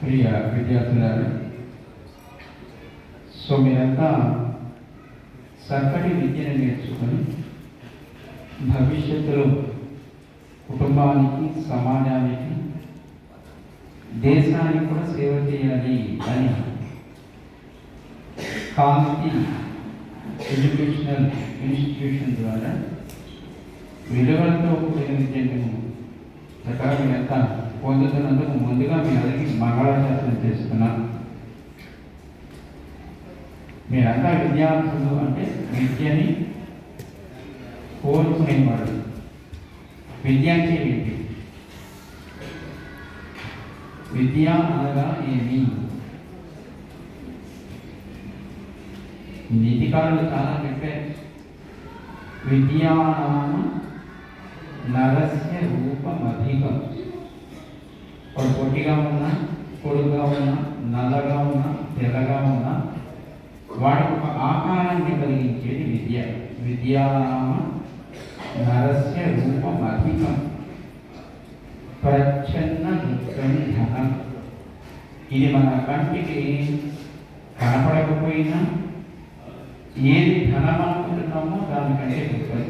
ప్రియ విద్యార్థులారా, సో మీరంతా చక్కటి విద్యను నేర్చుకొని భవిష్యత్తులో కుటుంబానికి, సమాజానికి, దేశానికి కూడా సేవ చేయాలి అని కాంతి ఎడ్యుకేషనల్ ఇన్స్టిట్యూషన్ ద్వారా విలువలతో కూడిన విద్యను చక్కగా మీరంతా పొందుతున్నందుకు ముందుగా మీ అందరికీ మంగళాశాసనం చేస్తున్నాను. మీరంతా విద్యార్థులు అంటే విద్యని కోరుకునేవాడు. విద్య అంటే ఏంటి? విద్య అనగా ఏమి? నీతికారులు చాలా చెప్పారు. విద్యానామ నరస్య రూపమధికం. వాడు పొట్టిగా ఉన్నా, పొడుగుగా ఉన్నా, నల్లగా ఉన్నా, తెల్లగా ఉన్నా వాడికి ఒక ఆకారాన్ని కలిగించేది విద్య. విద్యానామ నరస్య రూపమధికం ప్రచ్ఛన్న దుఃఖం ధనం. ఇది మన కంటికి కనపడకపోయినా ఏది ధనం అనుకుంటున్నామో దానికంటే గొప్పది.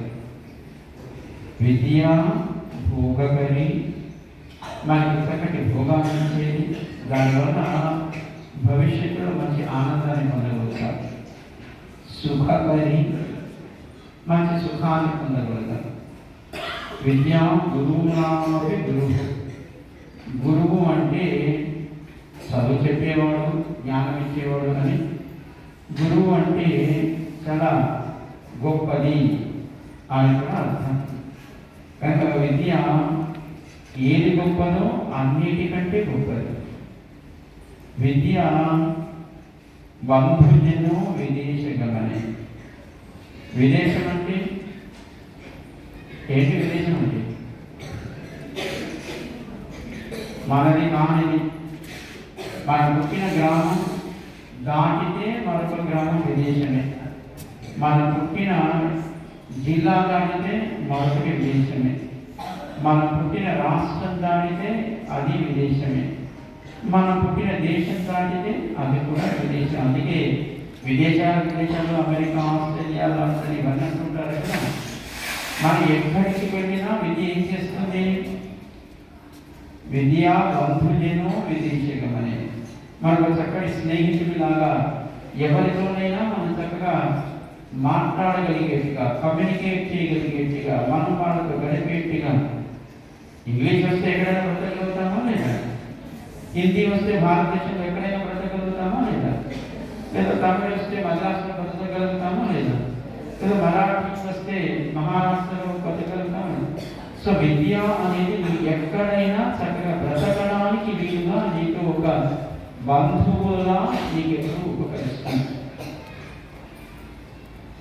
విద్య భోగకరి, మనకి చక్కటి భోగాన్ని ఇచ్చేది. దానివల్ల భవిష్యత్తులో మంచి ఆనందాన్ని పొందగలుగుతాం. సుఖకరి, మంచి సుఖాన్ని పొందగలుగుతాం. విద్య గురువునామపి గురువు. గురువు అంటే చదువు చెప్పేవాడు, జ్ఞానం ఇచ్చేవాడు అని. గురువు అంటే చాలా గొప్పది అని కూడా అర్థం. కనుక విద్య ఏది గొప్పదో అన్నిటికంటే గొప్పది. విద్య బంధుజను విదేశగమనే. విదేశం అంటే ఏంటి? విదేశం అంటే మనది కానిది. మనం పుట్టిన గ్రామం దాటితే మరొక గ్రామం విదేశమే. మనం పుట్టిన జిల్లా దాటితే మరొకటి విదేశమే. మనం పుట్టిన రాష్ట్రం దాటితే అది విదేశమే. మనం పుట్టిన దేశం దాటితే అది కూడా విదేశం. అందుకే విదేశాల్లో అమెరికా, ఆస్ట్రేలియా, లండన్ ఇవన్నీ అంటుంటారు కదా. మనం ఎక్కడికి వెళ్ళినా విద్య ఏం చేస్తుంది? విద్య బంధుజను విదేశగమనే. మనకు చక్కటి స్నేహితుడిలాగా ఎవరితోనైనా మనం చక్కగా మాట్లాడగలిగేట్టుగా, కమ్యూనికేట్ చేయగలిగేట్టుగా, మనం వాళ్ళతో గడిపేట్టుగా. ఇంగ్లీష్ వస్తే ఎక్కడైనా బ్రతకగలుగుతామా లేదా? హిందీ వస్తే భారతదేశంలో ఎక్కడైనా బ్రతకగలుగుతామా లేదా? లేదా తమిళ వస్తే మద్రాసులో బ్రతకగలుగుతామా లేదా? లేదా మరాఠీ వస్తే మహారాష్ట్రలో బ్రతకగలుగుతామా? సో విద్య అనేది నువ్వు ఎక్కడైనా చక్కగా బ్రతకడానికి వీలుగా నీకు ఒక బంధువులా నీకు ఎప్పుడు ఉపకరిస్తాను.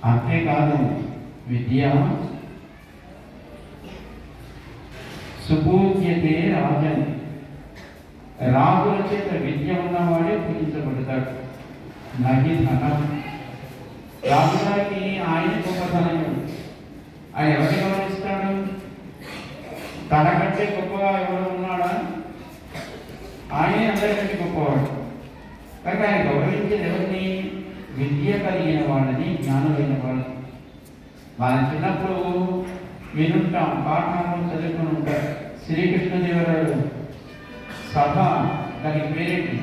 అంతేకాదు విద్య సుపూజ్యతే రాజన్. రాజుల చేత విద్య ఉన్నవాడే పూజించబడతాడు. నహి ధనం. రాజుగారికి ఆయన గొప్పతనం. ఆయన ఎవరిని గౌరవిస్తాడు? తనకంటే గొప్పగా ఎవరు ఉన్నాడా? ఆయనే అందరికంటే గొప్పవాడు. కనుక ఆయన గౌరవించేది ఎవరిని? విద్య కలిగిన వాళ్ళని, జ్ఞానమైన వాళ్ళని. వాళ్ళ చిన్నప్పుడు వినుంటాం, పాఠంలో చదువుకుని ఉంటారు. శ్రీకృష్ణదేవరాయలు సభ, దాని పేరేంటి?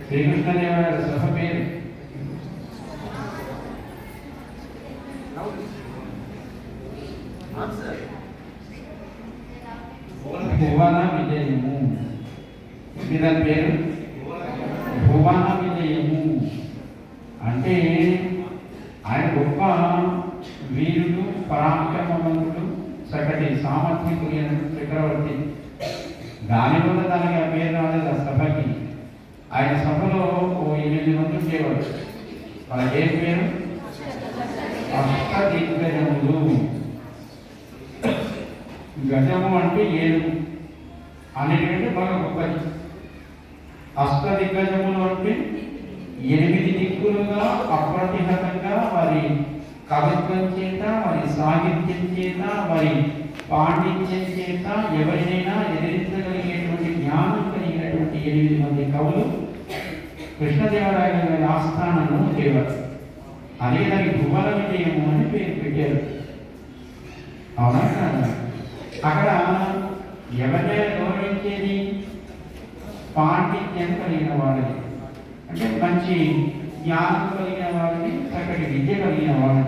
శ్రీకృష్ణదేవరాయలు సభ పేరు భువన విజయము. దాని పేరు భువన విజయము. అంటే ఆయన గొప్ప వీరుడు, పరాక్రమవంతుడు, చక్కటి సామర్థ్యం కలిగిన చక్రవర్తి. దానివల్ల దానికి ఆ పేరు రాలేదు ఆ సభకి. ఆయన సభలో 8 మంది ఉండేవాడు. వాళ్ళకి ఏ పేరు? అష్టదిగ్గజములు. గజము అంటే 7, అన్నిటికంటే బాగా గొప్పది. అష్టదిగ్గజములు అంటే 8 దిక్కులుగా అప్రతిహతంగా వారి కవిత్వం చేత, వారి సాహిత్యం చేత, వారి పాండిత్యం చేత ఎవరినైనా ఎదిరించగలిగే 8 మంది కవులు కృష్ణదేవరాయల గారి ఆస్థానంలో ఉండేవారు. అదే దానికి భువన విజయము అని పేరు పెట్టారు. అవునా కాదా? అక్కడ ఎవరైనా గౌరవించేది పాండిత్యం కలిగిన వాడిని, అంటే మంచి జ్ఞానం కలిగిన వాడిని, చక్కటి విద్య కలిగిన వాడిని.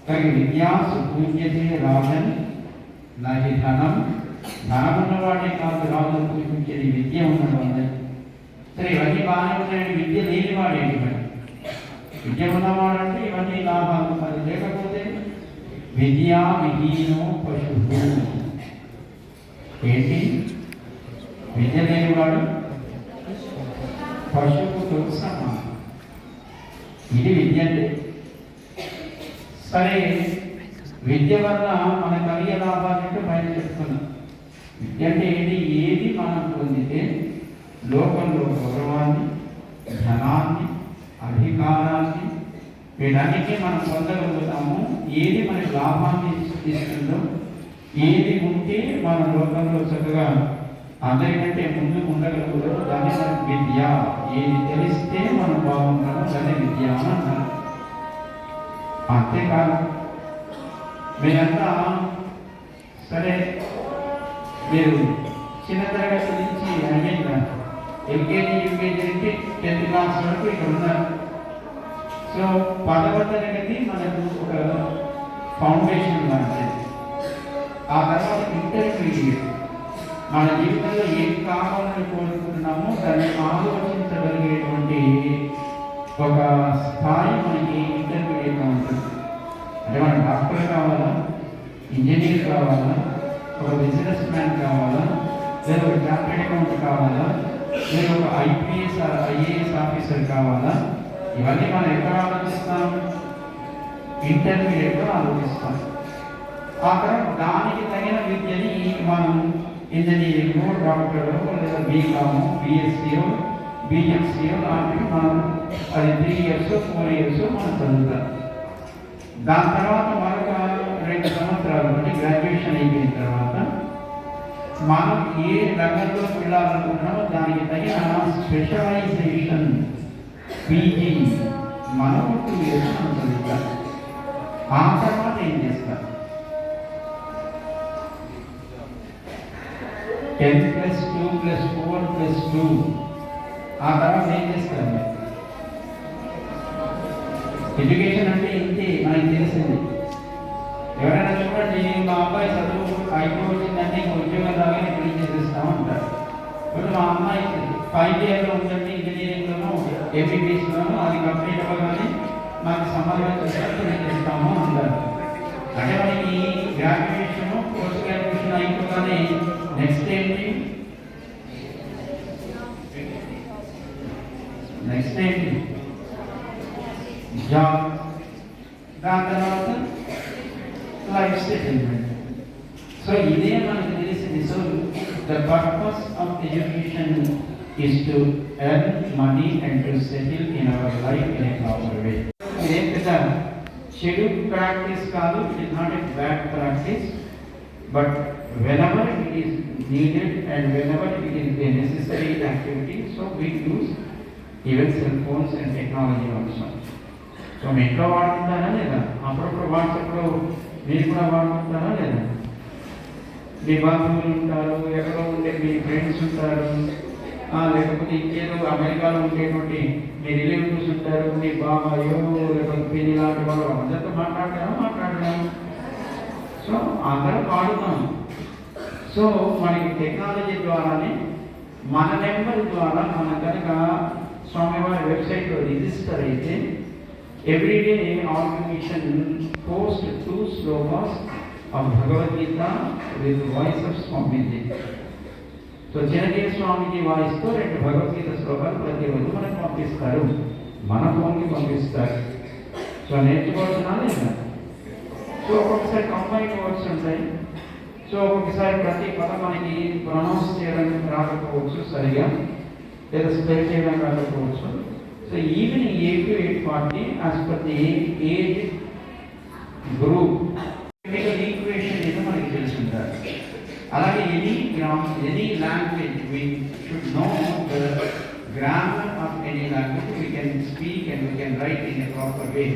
కానీ విద్యాసు పూజ్యతే రాజన్ నహి ధనం, ధనం ఉన్నవాడే కాదు రాజును పూజించేది విద్య ఉన్నవాడే. సరే ఇవన్నీ బాగానే ఉన్నాయని విద్య లేనివాడేంటి? మరి విద్య ఉన్నవాడంటే ఇవన్నీ లాభాలు. అది లేకపోతే విద్యా విహీనో పశువు. ఏంటి? విద్య లేనివాడు పశువుతో సమానం. ఇది విద్య అంటే. సరే విద్య వల్ల మన కలిగే లాభాలంటే బయట చెప్తున్నాం. విద్య అంటే ఏంటి? ఏది మనం పొందితే లోకంలో గౌరవాన్ని, ధనాన్ని, అధికారాన్ని వీటన్నిటినీ మనం పొందగలుగుతాము. ఏది మనకి లాభాన్ని ఇస్తుందో, ఏది ఉంటే మన లోకంలో చక్కగా అందరికంటే ముందుకు ఉండగలుగుతారో దాన్ని మనం విద్య. ఏది తెలిస్తే మనం బాగుంటామో దాన్ని విద్య అని అంటారు. అంతేకాదు మీరంతా సరే మీరు చిన్న తరగతి నుంచి ఎల్కేజీ యూకేజీ నుంచి 10th క్లాస్ వరకు ఇక్కడ ఉన్నారు. సో 10వ తరగతి మనకు ఒక ఫౌండేషన్ లాంటిది. ఆ తర్వాత ఇంటర్మీడియట్ మన జీవితంలో ఏం కావాలని కోరుకుంటున్నామో దాన్ని ఆలోచించగలిగేటువంటి ఒక స్థాయి మనకి ఇంటర్మీడియట్లో ఉంటుంది. అంటే మన డాక్టర్ కావాలా, ఇంజనీర్ కావాలా, ఒక బిజినెస్ మ్యాన్ కావాలా, లేదా ఒక చార్టెడ్ అకౌంట్ కావాలా, లేదా ఒక ఐఏఎస్ ఆఫీసర్ కావాలా, ఇవన్నీ మనం ఎక్కడ ఆలోచిస్తాం? ఇంటర్మీడియట్లో ఆలోచిస్తాం. ఆ తర్వాత దానికి తగిన విద్యని మనం ఇంజనీరింగ్, డాక్టర్, లేదా బీకామ్, బిఎస్సీఓ, బిఎంసీఓ లాంటివి మనం అది 3 years 4 years మనం చదువుతాం. దాని తర్వాత మరొక 2 సంవత్సరాలు అంటే గ్రాడ్యుయేషన్ అయిపోయిన తర్వాత మనం ఏ రంగంలోకి వెళ్ళాలనుకుంటున్నామో దానికి తగిన స్పెషలైజేషన్ పీజీ మనం 2 years మనం చదువుతాం. ఆ తర్వాత ఏం చేస్తాం? 10+2+4+2 ఆ తర్వాత ఏం చేస్తారు? ఎడ్యుకేషన్ అంటే ఇంతే మనకి తెలిసింది. ఎవరైనా చూడండి, మా అబ్బాయి చదువు అయిపోయిందంటే ఉద్యోగం రాగానే పెళ్లి చేసేస్తాం అంటారు. ఇప్పుడు మా అమ్మాయి 5 years ఉందండి ఇంజనీరింగ్లోనూ ఎంబీబీఎస్లోనూ, అది కంప్లీట్ అవ్వగానే మాకు సంబంధం చేస్తారు పెళ్లి చేస్తాము అంటారు. అంటే మనకి గ్రాడ్యుయేషన్, పోస్ట్ గ్రాడ్యుయేషన్ అయిపోగానే నెక్స్ట్ ఏంటి? జాబ్. దాని తర్వాత లైఫ్ సెటిల్మెంట్. సో ఇదే మనకు తెలిసింది. So the purpose of education is to earn money and to settle in our life in a proper way. ఇదేం పెద్ద చెడు ప్రాక్టీస్ కాదు. It is not a bad practice. But whenever it is needed and whenever it is a necessary activity, so we use even cell phones and technology also. So మీ ఇంట్లో వాడుకుంటారా లేదా? అప్పుడప్పుడు వాట్సాప్లో మీరు కూడా వాడుకుంటారా లేదా? మీ బంధువులు ఉంటారు, ఎక్కడో ఉండే మీ ఫ్రెండ్స్ ఉంటారు, లేకపోతే ఇంకేదో అమెరికాలో ఉండేటువంటి మీ రిలేటివ్స్ ఉంటారు, మీ బాబాయో లేకపోతే పిల్లి లాంటి వాళ్ళు అందరితో మాట్లాడతాం. సో అందరం వాడుతాం. సో మనకి టెక్నాలజీ ద్వారానే మన నెంబర్ ద్వారా మన కనుక స్వామివారి వెబ్సైట్లో రిజిస్టర్ అయితే everyday organisation post 2 slokas of Bhagavad Gita with voice of Swamiji. So Chiranjeevi స్వామీజీ వాయిస్తో 2 భగవద్గీత శ్లోకాలు ప్రతిరోజు మనకు పంపిస్తారు, మన ఫోన్కి పంపిస్తారు. సో నేర్చుకోవాల్సిన లేదా? సో ఒక్కొక్కసారి కంబైన్ వర్డ్స్ ఉంటాయి. సో ఒక్కొక్కసారి ప్రతి పదం మనకి ప్రొనౌన్స్ చేయడం రాకపోవచ్చు సరిగా, లేదా స్పెల్ చేయడం రాకపోవచ్చు. So evening 8 to 8:40 as per the age group equation ఏదో మనకి తెలుసుంటారు. అలాగే any language, we should know the grammar of any language. We can speak and we can write in a proper way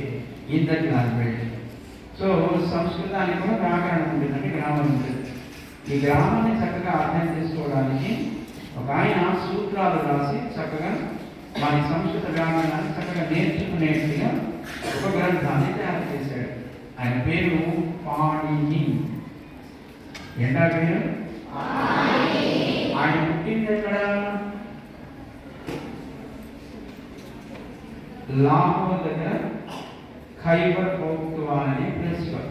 in that language. So సంస్కృతానికి కూడా వ్యాకరణం ఉంటుందండి, grammar ఉంటుంది. ఈ గ్రామాన్ని చక్కగా అర్థం చేసుకోవడానికి ఒక ఆయన సూత్రాలు రాసి చక్కగా మన సంస్కృత వ్యాకరణాన్ని చక్కగా నేర్చుకునేట్టుగా ఒక గ్రంథాన్ని తయారు చేశాడు. ఆయన పేరు పాణిని. ఏంటా పేరు? ఆయన పుట్టింది ఎక్కడ? లాహోర్ దగ్గర ఖైబర్ పఖ్తూన్ఖ్వా అనే ప్లేస్ లో.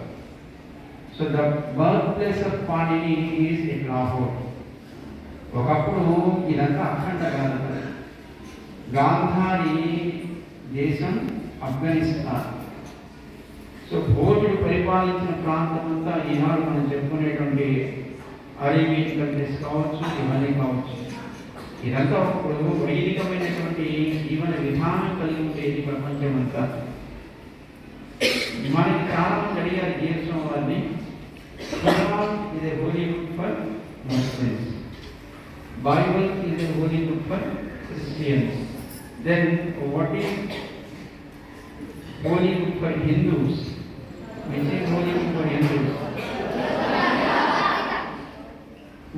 So the birth place of Panini is in Lahore. ఒకప్పుడు ఇదంతా అఖండ భారతం. గాంధారి దేశం ఆఫ్ఘనిస్తాన్. సో భోజుడు పరిపాలించిన ప్రాంతం అంతా ఈనాడు మనం చెప్పుకునేటువంటి అరేబియన్ కంట్రీస్ కావచ్చు, ఇవన్నీ కావచ్చు. ఇదంతా ఒకప్పుడు వైదికమైనటువంటి జీవన విధానం కలిగి ఉండేది ప్రపంచం అంతా. మనకి చాలా మంది అడిగారు జీవితం వారిని, is a holy book for Muslims. Bible is a holy book for Christians. Then what is holy book for Hindus? Which is holy book for Hindus?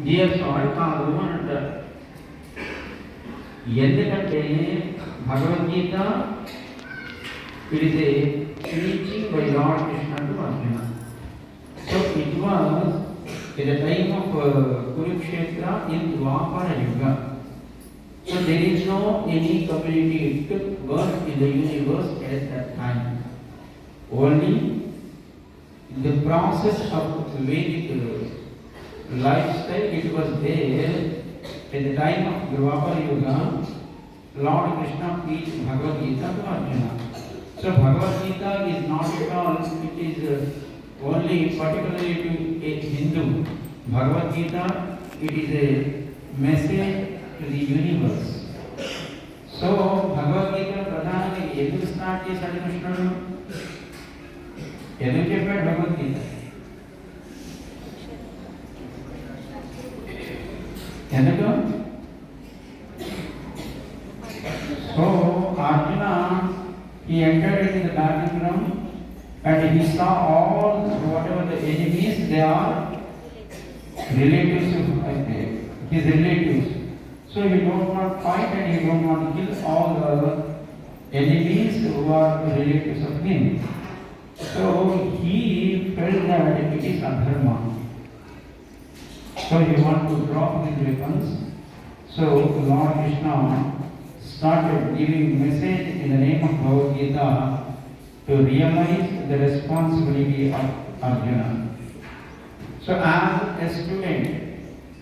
Dear Lord, కాదు అని అంటారు. ఎందుకంటే Bhagavad Gita it is a teaching by Lord Krishna to Arjuna. So it was at the time of Kurukshetra in Dwapara Yuga. So there is no any community it took birth in the universe at that time. Only the process of Vedic lifestyle, it was there at the time of Dwapara Yuga. Lord Krishna teach Bhagavad Gita to Arjuna. So Bhagavad Gita is not at all, it is only particularly to a Hindu. Bhagavad Gita, it is a message to the universe. So Bhagavad Gita ప్రధానంగా ఎందుకు start చేశాడు కృష్ణుడు? ఎందుకు చెప్పాడు భగవద్గీత? ఎందుకు? So Arjuna, he entered into the battleground and he saw all whatever the enemies, they are relatives of his relatives. So he don't want to fight and he don't want to kill all the enemies who are relatives of him. So he felt that it is adharma. So he wanted to drop his weapons. So Lord Krishna started giving message in the name of Bhagavad Gita to realize the responsibility of Arjuna. So as a student,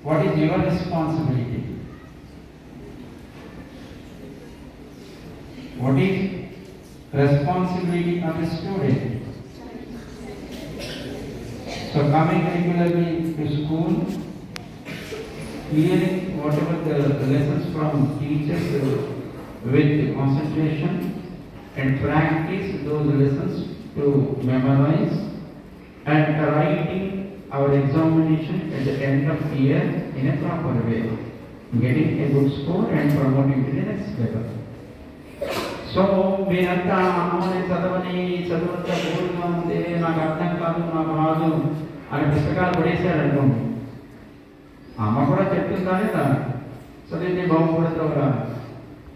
what is your responsibility? What is responsibility of a student? So coming regularly to school, hearing whatever the lessons from teachers with concentration and practice those lessons to memorize, and writing our examination at the end of the year in a proper way, getting a good score and promoting to the next level. So మీరంతా అమ్మని చదవంతా బోర్డుగా ఉంది, నాకు అర్థం కాదు, నాకు రాదు అని పుస్తకాలు పడేశారనుకోండి. అమ్మ కూడా చెప్తుందానే తాను చదివితే బాగుపడతావురా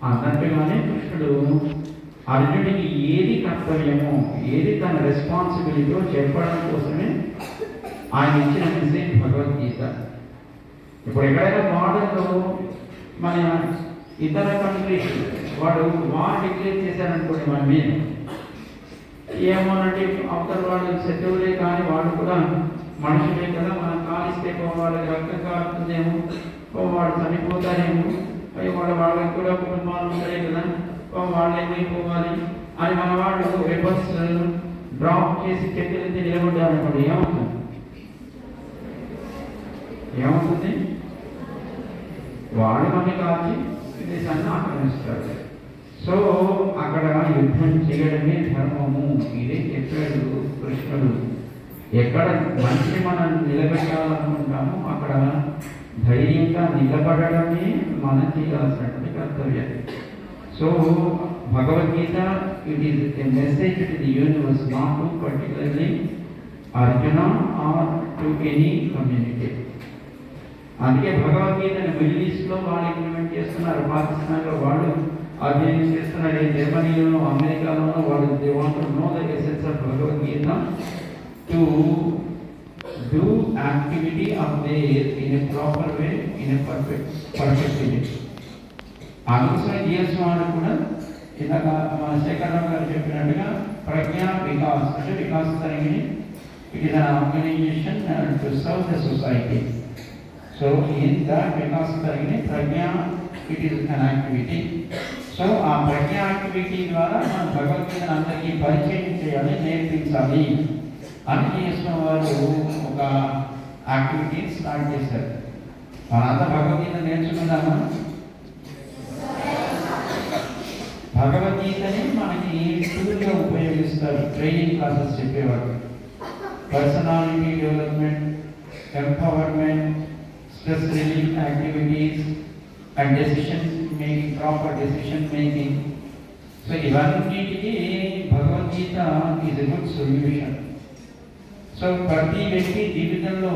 అన్నట్టుగానే కృష్ణుడు అర్జునుడికి ఏది కర్తవ్యమో, ఏది తన రెస్పాన్సిబిలిటీలో చెప్పడం కోసమే ఆయన ఇచ్చిన మెసేజ్ భగవద్గీత. ఇప్పుడు ఎక్కడైనా బార్డర్లో మన ఇతర కంట్రీస్ వాడు వార్ డిక్లేర్ చేశారనుకోండి మన మీద, ఏమోనంటే అవతల వాళ్ళు శత్రువులే కానీ వాళ్ళు కూడా మనుషులే కదా, మనం కాలిస్తే వాళ్ళకి రక్తం కారుతుందేమో, వాడు చనిపోతారేమో, వాళ్ళకి కూడా కుటుంబాలు ఉంటాయి కదా, వాళ్ళు ఏమైపోవాలి అని మన వాళ్ళు వెపన్స్ డ్రాప్ చేసి చెట్టులైతే నిలబడ్డారనుకోండి, ఏమవుతుంది? వాడు మనకి కాల్చి దేశాన్ని ఆక్రమిస్తాడు. సో అక్కడ యుద్ధం చేయడమే ధర్మము, ఇదే చెప్పాడు కృష్ణుడు. ఎక్కడ మంచిని మనం నిలబెట్టాలనుకుంటామో అక్కడ ధైర్యంగా నిలబడడమే మనం చేయాల్సినటువంటి కర్తవ్యం. So Bhagavad Gita it is a message to the universe, not to particularly Arjuna or to any community. అందుకే భగవద్గీతను మిడిల్ ఈస్ట్లో వాళ్ళు ఇంప్లిమెంట్ చేస్తున్నారు, పాకిస్తాన్లో వాళ్ళు అధ్యయనం చేస్తున్నారు, జర్మనీలోనూ అమెరికాలోనూ వాళ్ళు they want to know the essence of Bhagavad Gita to do activity of their in a proper way, in a perfect వే. అందుకోసం జిఎస్ వాళ్ళు కూడా ఇందాక మన శేఖరరావు గారు చెప్పినట్టుగా ప్రజ్ఞా వికాస్ అంటే వికాస్ తరగతి, it is an organisation to serve the society. So in that Vikas తరగతి Pragna it is an activity. So ఆ ప్రజ్ఞా యాక్టివిటీ ద్వారా మనం భగవద్గీతను అందరికీ పరిచయం చేయాలి, నేర్పించాలి అని జిఎస్ వారు ఒక యాక్టివిటీ స్టార్ట్ చేశారు. మనంతా భగవద్గీత నేర్చుకున్నామా? భగవద్గీతని మనకి టూల్గా ఉపయోగిస్తారు, ట్రైనింగ్ క్లాసెస్ చెప్పేవాడు. Personality development, empowerment, stress relief activities and decision making, proper decision making. So ఇవన్నిటికీ Bhagavad Gita is a good solution. So ప్రతి వ్యక్తి జీవితంలో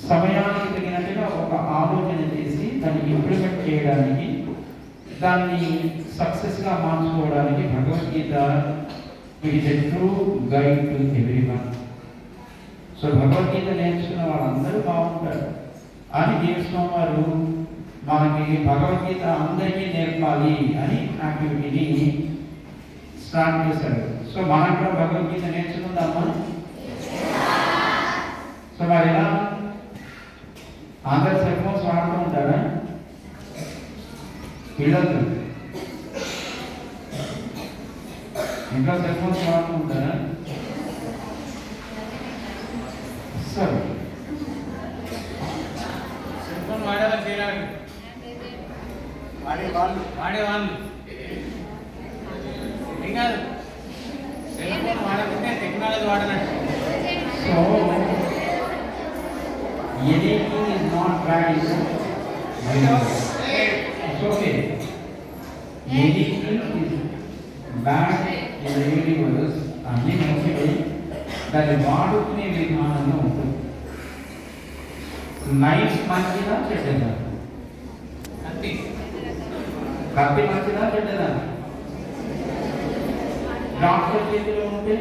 సమయానికి తగినట్టుగా ఒక ఆలోచన చేసి దాన్ని ఇంప్లిమెంట్ చేయడానికి, దాన్ని సక్సెస్గా మార్చుకోవడానికి Bhagavad Gita it is a true guide to everyone. So Bhagavad Gita నేర్చుకున్న వాళ్ళందరూ బాగుంటారు అని జీవిస్వామి వారు మనకి భగవద్గీత అందరికీ నేర్పాలి అని యాక్టివిటీని స్టార్ట్ చేశారు. సో మనం కూడా భగవద్గీత నేర్చుకుందామా? సో మరి ఎలా అందరు సెల్ ఫోన్స్ వాడుతూ ఉంటారా? పిల్లలు ఇంకా సెల్ ఫోన్స్ వాడుతూ ఉంటారా? సరే, సెల్ ఫోన్ వాడేవాళ్ళు చేయాలి, వాడేవాళ్ళు ఏం కాదు, సెల్ ఫోన్ వాడకుంటే టెక్నాలజీ వాడనట్టు. సో anything is not bad in the universe. It's okay. Anything is bad in the universe అన్ని మంచివి, దాన్ని వాడుకునే విధానంలో ఉంటుంది. నైఫ్ మంచిదా చెడ్డదా? కత్తి మంచిదా చెడ్డదా? డాక్టర్ చేతిలో ఉంటే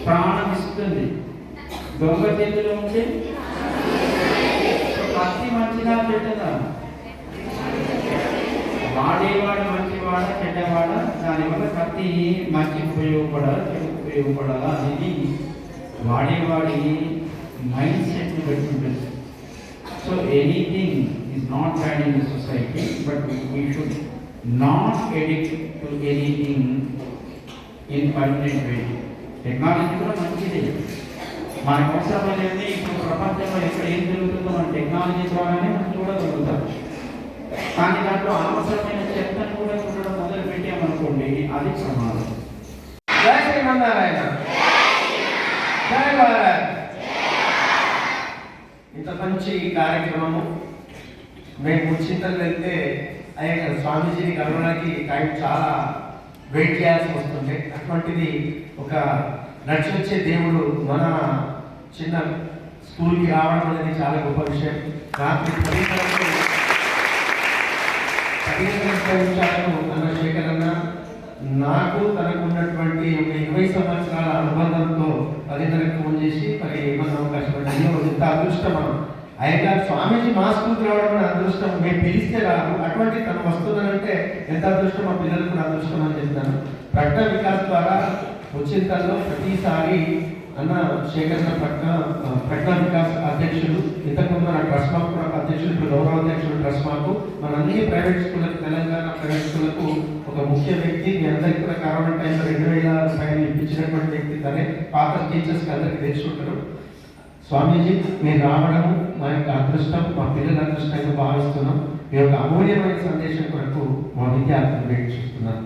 ప్రాణం ఇస్తుంది, దొంగ చేతిలో ఉంటే కత్తి మంచిదా చెడ్డదా? వాడేవాడు మంచివాడా చెడ్డవాడా? దానివల్ల కత్తి మంచి ఉపయోగపడాలా చెడు ఉపయోగపడాలా అనేది వాడేవాడి మైండ్ సెట్ని బట్టి ఉంటుంది. So anything is not bad in the society, but we should not addict to anything in permanent way. Technology కూడా మంచిదే, మనకు అవసరమైనది. ఇప్పుడు ప్రపంచంలో ఎక్కడ ఏం జరుగుతుందో మన టెక్నాలజీ ద్వారానే మనం చూడగలుగుతాం. కానీ దాంట్లో అనవసరమైన చెత్తను కూడా చూడడం మొదలు పెట్టామనుకోండి, అది ప్రమాదం. జై శ్రీమన్నారాయణ, జై భారత్. ఇంత మంచి కార్యక్రమము మేము ముచ్చింతలు వెళ్తే అయ్యా స్వామీజీని కలవడానికి టైం చాలా వెయిట్ చేయాల్సి వస్తుంది. అటువంటిది ఒక నడిచొచ్చే దేవుడు మన చిన్న స్కూల్కి రావడం అనేది చాలా గొప్ప విషయం. రాత్రి 15 నిమిషాలకు అన్న శేఖర్ అన్న నాకు తనకు ఉన్నటువంటి ఒక 20 సంవత్సరాల అనుబంధంతో 10:30కి ఫోన్ చేసి మరి ఏమన్నా అవకాశం పడింది. ఇంత అదృష్టం మనం అయ్యగారు స్వామీజీ మా స్కూల్కి రావడం అనే అదృష్టం. మేము పిలిస్తే రాదు, అటువంటి తను వస్తుందనంటే ఎంత అదృష్టం, మా పిల్లలకు కూడా అదృష్టం అని చెప్తాను. ప్రజ్ఞా వికాస్ ద్వారా వచ్చింతల్లో ప్రతిసారి అన్న శేఖర్ ప్రజ్ఞా వికాస్ అధ్యక్షులు, ఇంతకుముందు మన ట్రస్ట్ మాకు కూడా అధ్యక్షులు, ఇప్పుడు గౌరవ అధ్యక్షులు ట్రస్ట్ మాకు, మన అన్ని ప్రైవేట్ స్కూళ్ళకు, తెలంగాణ ప్రైవేట్ స్కూళ్ళకు ఒక ముఖ్య వ్యక్తి. మీ అందరికీ కూడా కరోనా టైంలో 2000 రూపాయలు ఇప్పించినటువంటి వ్యక్తి తనే. పాత టీచర్స్కి అందరికీ తెలుసుకుంటారు. స్వామీజీ మీరు రావడము మా యొక్క అదృష్టం, మా పిల్లల అదృష్టంగా భావిస్తున్నాం. మీ యొక్క అమూల్యమైన సందేశం కొరకు మా విద్యార్థులు వెయిట్ చూస్తున్నాను.